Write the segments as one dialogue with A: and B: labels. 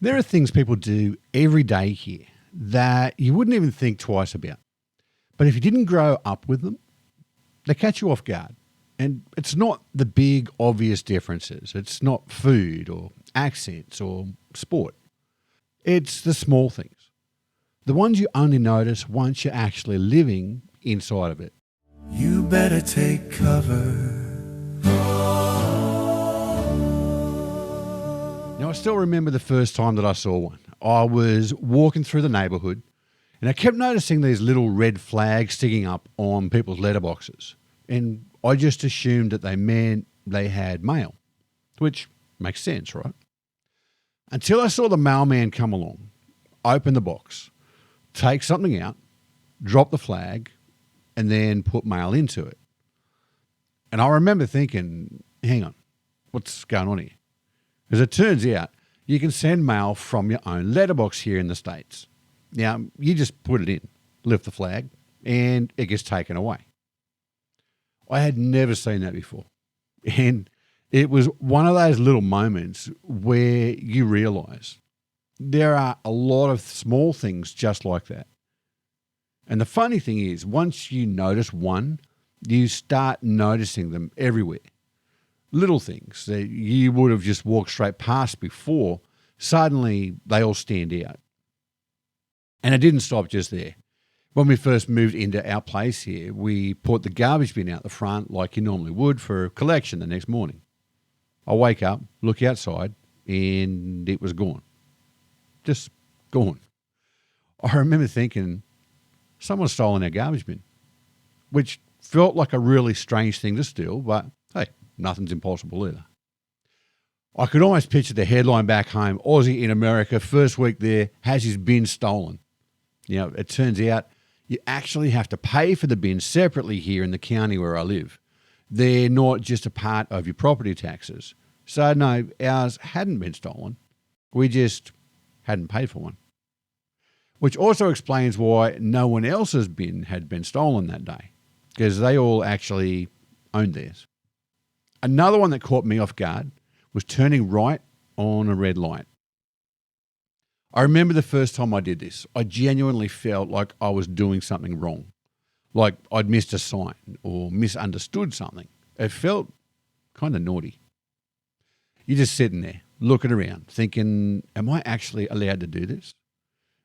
A: There are things people do every day here that you wouldn't even think twice about. But if you didn't grow up with them, they catch you off guard. And it's not the big obvious differences. It's not food or accents or sport. It's the small things. The ones you only notice once you're actually living inside of it.
B: You better take cover.
A: Now, I still remember the first time that I saw one. I was walking through the neighbourhood and I kept noticing these little red flags sticking up on people's letterboxes. And I just assumed that they meant they had mail, which makes sense, right? Until I saw the mailman come along, open the box, take something out, drop the flag, and then put mail into it. And I remember thinking, hang on, what's going on here? As it turns out, you can send mail from your own letterbox here in the States. Now, you just put it in, lift the flag, and it gets taken away. I had never seen that before. And it was one of those little moments where you realise there are a lot of small things just like that. And the funny thing is, once you notice one, you start noticing them everywhere. Little things that you would have just walked straight past before, suddenly they all stand out. And it didn't stop just there. When we first moved into our place here, we put the garbage bin out the front like you normally would for collection the next morning. I wake up, look outside, and it was gone. Just gone. I remember thinking, someone's stolen our garbage bin, which felt like a really strange thing to steal, but hey, nothing's impossible either. I could almost picture the headline back home, Aussie in America, first week there, has his bin stolen. You know, it turns out you actually have to pay for the bin separately here in the county where I live. They're not just a part of your property taxes. So no, ours hadn't been stolen. We just hadn't paid for one. Which also explains why no one else's bin had been stolen that day, because they all actually owned theirs. Another one that caught me off guard was turning right on a red light. I remember the first time I did this, I genuinely felt like I was doing something wrong, like I'd missed a sign or misunderstood something. It felt kind of naughty. You're just sitting there, looking around, thinking, am I actually allowed to do this?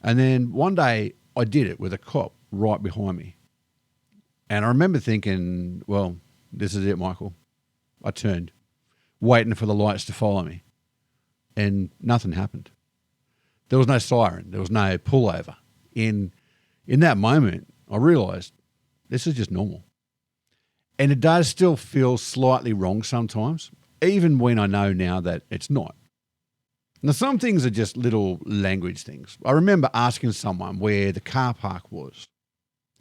A: And then one day I did it with a cop right behind me. And I remember thinking, well, this is it, Michael. I turned, waiting for the lights to follow me. And nothing happened. There was no siren. There was no pullover. In that moment, I realised this is just normal. And it does still feel slightly wrong sometimes, even when I know now that it's not. Now, some things are just little language things. I remember asking someone where the car park was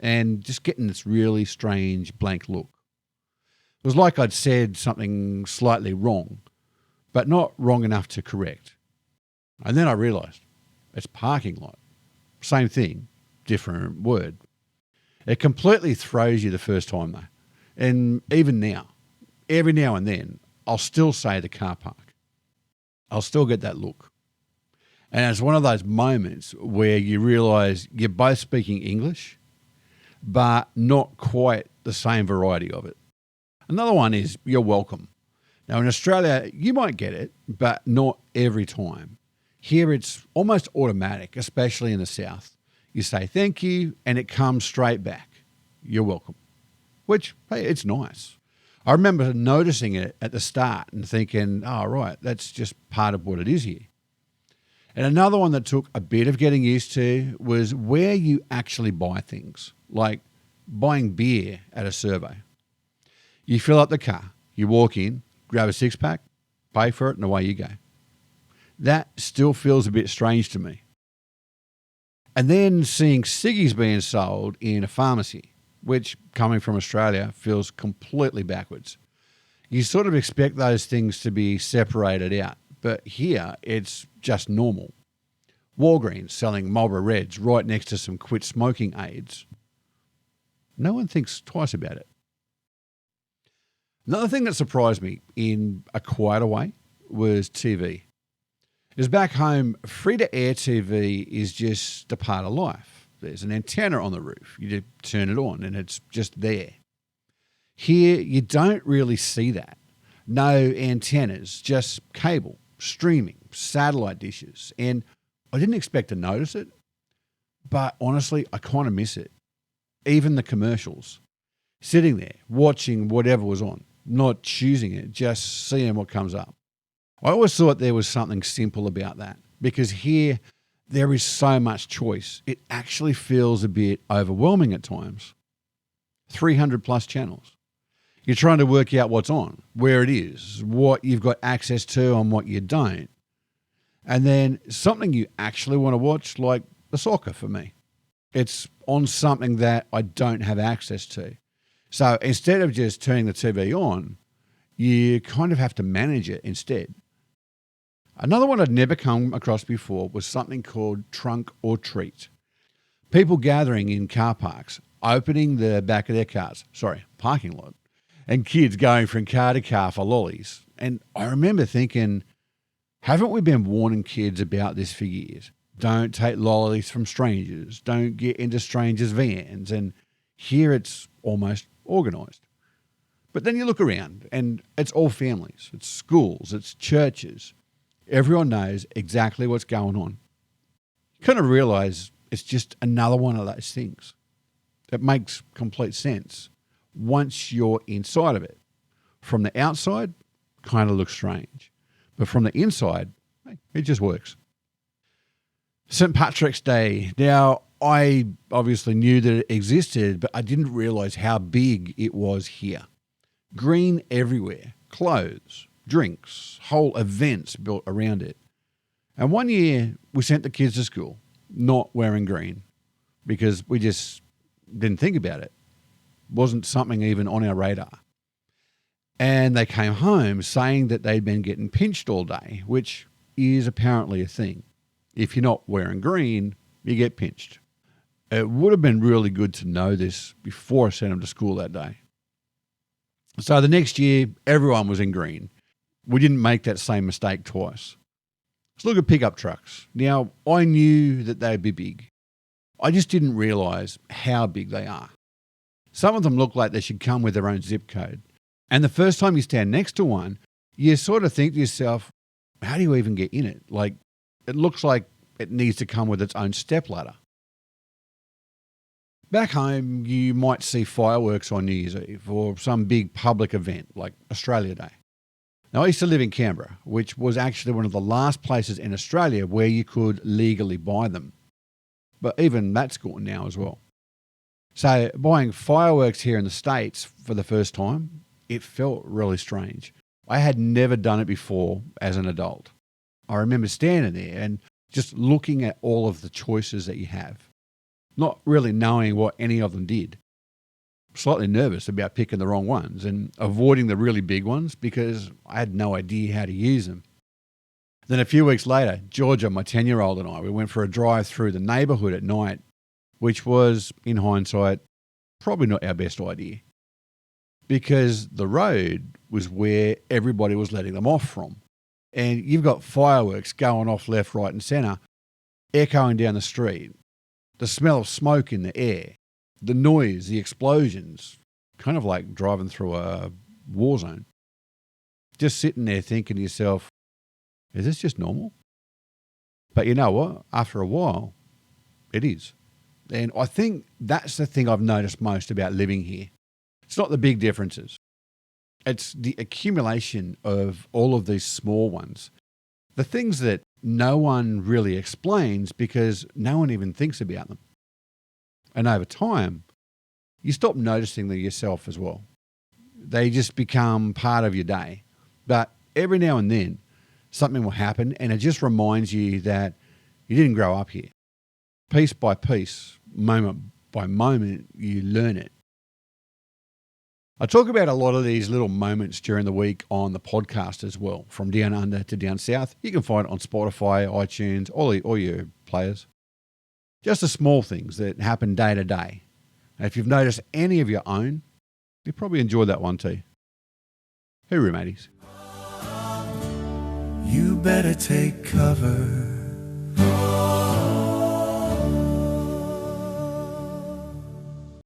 A: and just getting this really strange blank look. It was like I'd said something slightly wrong, but not wrong enough to correct. And then I realised it's parking lot. Same thing, different word. It completely throws you the first time though. And even now, every now and then, I'll still say the car park. I'll still get that look. And it's one of those moments where you realise you're both speaking English, but not quite the same variety of it. Another one is you're welcome. Now in Australia, you might get it, but not every time. Here it's almost automatic, especially in the South. You say thank you and it comes straight back. You're welcome. Which, hey, it's nice. I remember noticing it at the start and thinking, oh, right, that's just part of what it is here. And another one that took a bit of getting used to was where you actually buy things, like buying beer at a servo. You fill up the car, you walk in, grab a six-pack, pay for it, and away you go. That still feels a bit strange to me. And then seeing ciggies being sold in a pharmacy, which, coming from Australia, feels completely backwards. You sort of expect those things to be separated out, but here it's just normal. Walgreens selling Marlboro Reds right next to some quit smoking aids. No one thinks twice about it. Another thing that surprised me in a quieter way was TV. Is back home, free-to-air TV is just a part of life. There's an antenna on the roof. You just turn it on and it's just there. Here, you don't really see that. No antennas, just cable, streaming, satellite dishes. And I didn't expect to notice it, but honestly, I kind of miss it. Even the commercials. Sitting there, watching whatever was on, not choosing it, just seeing what comes up. I always thought there was something simple about that, because here there is so much choice. It actually feels a bit overwhelming at times. 300 plus channels. You're trying to work out what's on, where it is, what you've got access to and what you don't. And then something you actually want to watch, like the soccer for me. It's on something that I don't have access to. So instead of just turning the TV on, you kind of have to manage it instead. Another one I'd never come across before was something called trunk or treat. People gathering in car parks, opening the back of their cars, parking lot, and kids going from car to car for lollies. And I remember thinking, haven't we been warning kids about this for years? Don't take lollies from strangers. Don't get into strangers' vans. And here it's almost organised. But then you look around and it's all families. It's schools. It's churches. Everyone knows exactly what's going on. You kind of realise it's just another one of those things. It makes complete sense once you're inside of it. From the outside, kind of looks strange. But from the inside, it just works. St. Patrick's Day. Now, I obviously knew that it existed, but I didn't realise how big it was here. Green everywhere. Clothes, drinks, whole events built around it. And one year, we sent the kids to school not wearing green because we just didn't think about it. Wasn't something even on our radar. And they came home saying that they'd been getting pinched all day, which is apparently a thing. If you're not wearing green, you get pinched. It would have been really good to know this before I sent them to school that day. So the next year, everyone was in green. We didn't make that same mistake twice. Let's look at pickup trucks. Now, I knew that they'd be big. I just didn't realise how big they are. Some of them look like they should come with their own zip code. And the first time you stand next to one, you sort of think to yourself, how do you even get in it? Like, it looks like it needs to come with its own stepladder. Back home, you might see fireworks on New Year's Eve or some big public event like Australia Day. Now, I used to live in Canberra, which was actually one of the last places in Australia where you could legally buy them. But even that's gone now as well. So buying fireworks here in the States for the first time, it felt really strange. I had never done it before as an adult. I remember standing there and just looking at all of the choices that you have, not really knowing what any of them did. Slightly nervous about picking the wrong ones and avoiding the really big ones because I had no idea how to use them. Then a few weeks later, Georgia, my 10-year-old, and I, we went for a drive through the neighbourhood at night, which was, in hindsight, probably not our best idea because the road was where everybody was letting them off from. And you've got fireworks going off left, right and centre, echoing down the street, the smell of smoke in the air, the noise, the explosions, kind of like driving through a war zone. Just sitting there thinking to yourself, is this just normal? But you know what? After a while, it is. And I think that's the thing I've noticed most about living here. It's not the big differences. It's the accumulation of all of these small ones. The things that no one really explains because no one even thinks about them. And over time, you stop noticing them yourself as well. They just become part of your day. But every now and then, something will happen and it just reminds you that you didn't grow up here. Piece by piece, moment by moment, you learn it. I talk about a lot of these little moments during the week on the podcast as well, from down under to down south. You can find it on Spotify, iTunes, all your players. Just the small things that happen day to day. And if you've noticed any of your own, you probably enjoy that one too. Hooroo, mateys.
B: You better take cover.